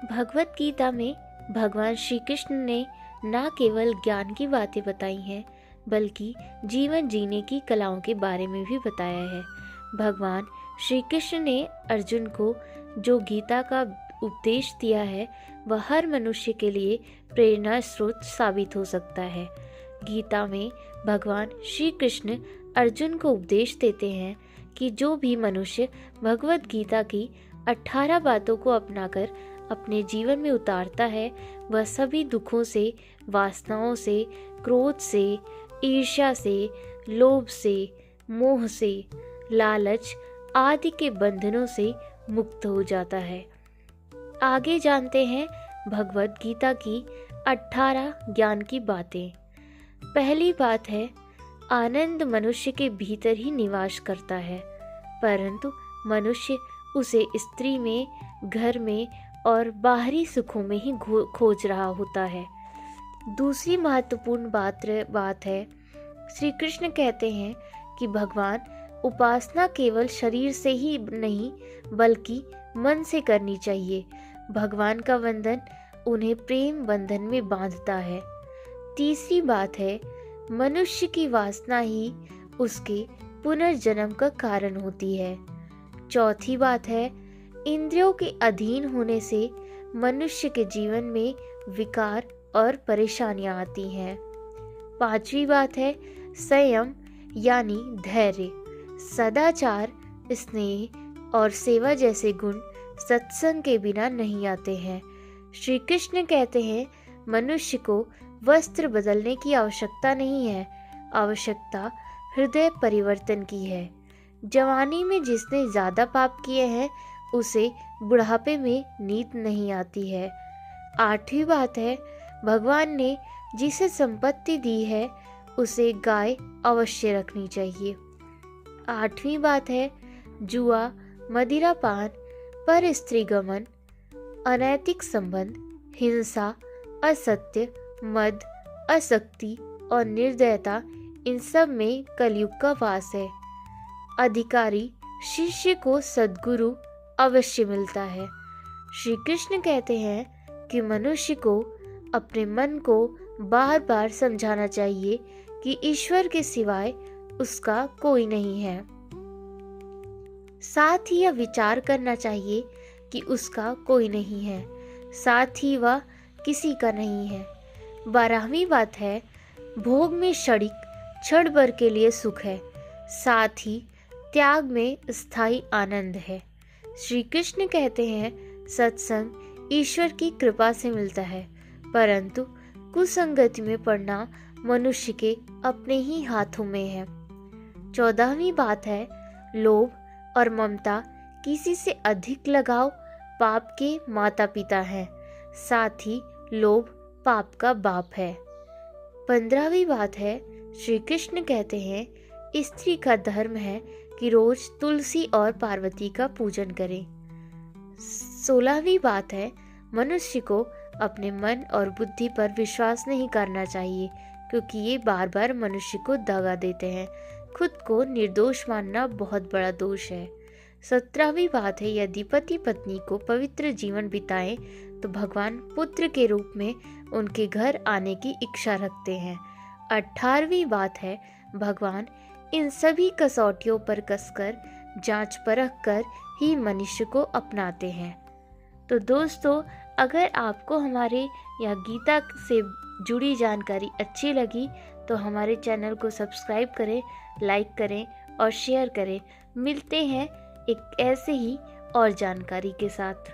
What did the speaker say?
भगवत गीता में भगवान श्री कृष्ण ने न केवल ज्ञान की बातें बताई हैं, बल्कि जीवन जीने की कलाओं के बारे में भी बताया है। भगवान श्री कृष्ण ने अर्जुन को जो गीता का उपदेश दिया है, वह हर मनुष्य के लिए प्रेरणा स्रोत साबित हो सकता है। गीता में भगवान श्री कृष्ण अर्जुन को उपदेश देते हैं कि जो भी मनुष्य भगवत गीता की 18 बातों को अपनाकर अपने जीवन में उतारता है, वह सभी दुखों से, वासनाओं से, क्रोध से, ईर्ष्या से, लोभ से, मोह से, लालच आदि के बंधनों से मुक्त हो जाता है। आगे जानते हैं भगवत गीता की 18 ज्ञान की बातें। पहली बात है, आनंद मनुष्य के भीतर ही निवास करता है, परंतु मनुष्य उसे स्त्री में, घर में और बाहरी सुखों में ही खोज रहा होता है। दूसरी महत्वपूर्ण बात है, श्री कृष्ण कहते हैं कि भगवान उपासना केवल शरीर से ही नहीं बल्कि मन से करनी चाहिए। भगवान का वंदन उन्हें प्रेम बंधन में बांधता है। तीसरी बात है, मनुष्य की वासना ही उसके पुनर्जन्म का कारण होती है। चौथी बात है, इंद्रियों के अधीन होने से मनुष्य के जीवन में विकार और परेशानियां आती हैं। पांचवी बात है, संयम यानी धैर्य, सदाचार, स्नेह और सेवा जैसे गुण सत्संग के बिना नहीं आते हैं। श्री कृष्ण कहते हैं, मनुष्य को वस्त्र बदलने की आवश्यकता नहीं है, आवश्यकता हृदय परिवर्तन की है। जवानी में जिसने ज्यादा पाप किए हैं, उसे बुढ़ापे में नींद नहीं आती है। आठवीं बात है, भगवान ने जिसे संपत्ति दी है, उसे गाय अवश्य रखनी चाहिए। आठवीं बात है, जुआ, मदिरापान, पर स्त्री गमन, अनैतिक संबंध, हिंसा, असत्य, मद, असक्ति और निर्दयता, इन सब में कलयुग का वास है। अधिकारी शिष्य को सद्गुरु अवश्य मिलता है। श्री कृष्ण कहते हैं कि मनुष्य को अपने मन को बार बार समझाना चाहिए कि ईश्वर के सिवाय उसका कोई नहीं है। साथ ही यह विचार करना चाहिए कि उसका कोई नहीं है, साथ ही वह किसी का नहीं है। 12वीं बात है, भोग में क्षणिक क्षण भर के लिए सुख है, साथ ही त्याग में स्थायी आनंद है। श्री कृष्ण कहते हैं, सत्संग ईश्वर की कृपा से मिलता है, परंतु कुसंगति में पड़ना मनुष्य के अपने ही हाथों में है। 14वीं बात है, लोभ और ममता, किसी से अधिक लगाव पाप के माता पिता हैं, साथ ही लोभ पाप का बाप है। 15वीं बात है, श्री कृष्ण कहते हैं, स्त्री का धर्म है कि रोज तुलसी और पार्वती का पूजन करें। 16वीं बात है, मनुष्य को अपने मन और बुद्धि पर विश्वास नहीं करना चाहिए, क्योंकि ये बार बार मनुष्य को दगा देते हैं। खुद को निर्दोष मानना बहुत बड़ा दोष है। 17वीं बात है, यदि पति पत्नी को पवित्र जीवन बिताएं तो भगवान पुत्र के रूप में उनके घर आने की इच्छा रखते हैं। 18वीं बात है, भगवान इन सभी कसौटियों पर कसकर जांच परख कर ही मनुष्य को अपनाते हैं। तो दोस्तों, अगर आपको हमारे यह गीता से जुड़ी जानकारी अच्छी लगी तो हमारे चैनल को सब्सक्राइब करें, लाइक करें और शेयर करें। मिलते हैं एक ऐसे ही और जानकारी के साथ।